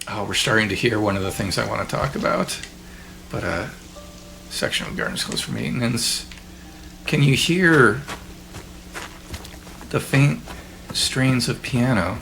Oh, we're starting to hear one of the things I want to talk about. But section of the garden is closed for maintenance. Can you hear the faint strains of piano?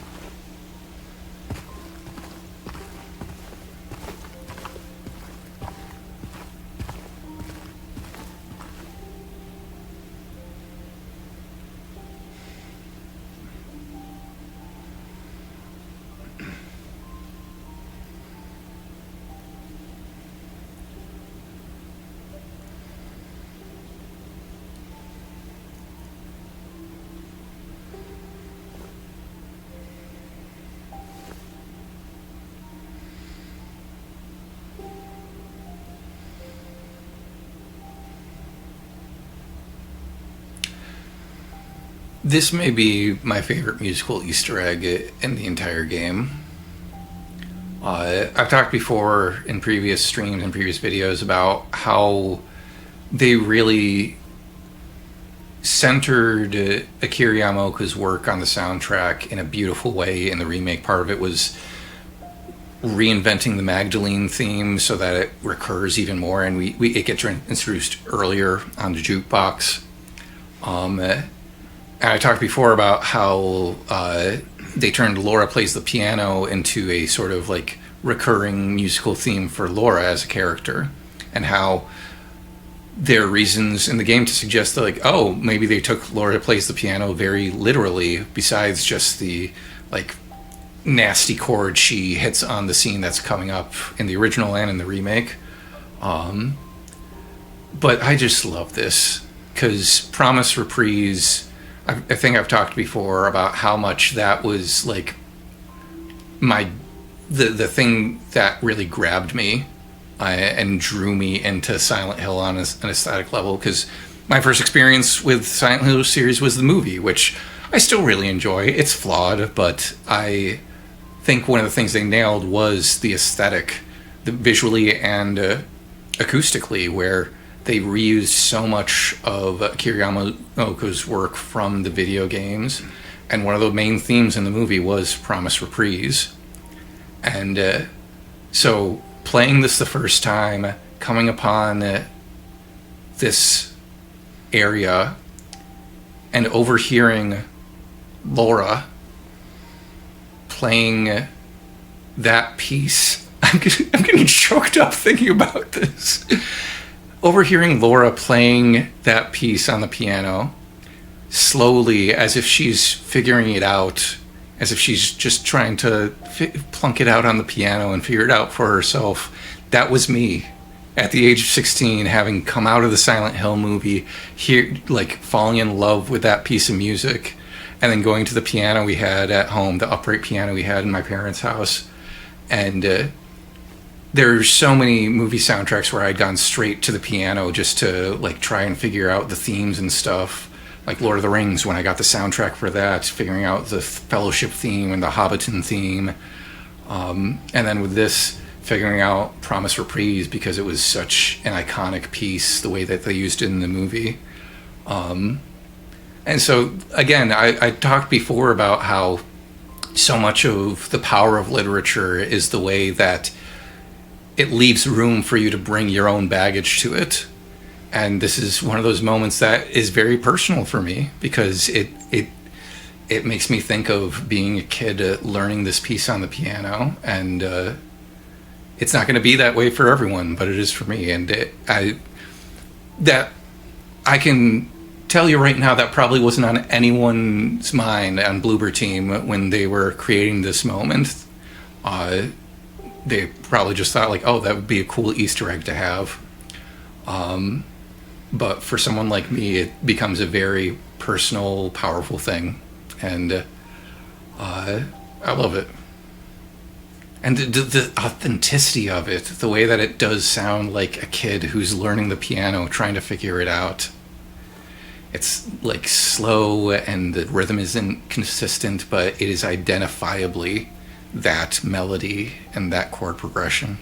This may be my favorite musical Easter egg in the entire game. I've talked before in previous streams and previous videos about how they really centered Akira Yamaoka's work on the soundtrack in a beautiful way in the remake. Part of it was reinventing the Magdalene theme so that it recurs even more, and it gets introduced earlier on the jukebox. And I talked before about how they turned Laura Plays the Piano into a sort of like recurring musical theme for Laura as a character, and how there are reasons in the game to suggest that, like, oh, maybe they took Laura Plays the Piano very literally, besides just the like nasty chord she hits on the scene that's coming up in the original and in the remake. But I just love this because Promise Reprise, I think I've talked before about how much that was like the thing that really grabbed me and drew me into Silent Hill on an aesthetic level, because my first experience with Silent Hill series was the movie, which I still really enjoy. It's flawed, but I think one of the things they nailed was the aesthetic, visually and acoustically, where they reused so much of Akira Yamaoka's work from the video games, and one of the main themes in the movie was Promise Reprise. And so playing this the first time, coming upon this area and overhearing Laura playing that piece, I'm getting choked up thinking about this. Overhearing Laura playing that piece on the piano slowly, as if she's figuring it out, as if she's just trying to plunk it out on the piano and figure it out for herself. That was me at the age of 16, having come out of the Silent Hill movie, here, like falling in love with that piece of music, and then going to the piano we had at home, the upright piano we had in my parents' house. And there's so many movie soundtracks where I'd gone straight to the piano just to like try and figure out the themes and stuff. Like Lord of the Rings, when I got the soundtrack for that, figuring out the Fellowship theme and the Hobbiton theme. And then with this, figuring out Promise Reprise, because it was such an iconic piece, the way that they used it in the movie. And so, again, I talked before about how so much of the power of literature is the way that it leaves room for you to bring your own baggage to it. And this is one of those moments that is very personal for me, because it makes me think of being a kid learning this piece on the piano. And it's not going to be that way for everyone, but it is for me. And I can tell you right now that probably wasn't on anyone's mind on Bloober Team when they were creating this moment. They probably just thought, like, oh, that would be a cool Easter egg to have. But for someone like me, it becomes a very personal, powerful thing. And I love it. And the authenticity of it, the way that it does sound like a kid who's learning the piano, trying to figure it out. It's like slow and the rhythm isn't consistent, but it is identifiably that melody and that chord progression.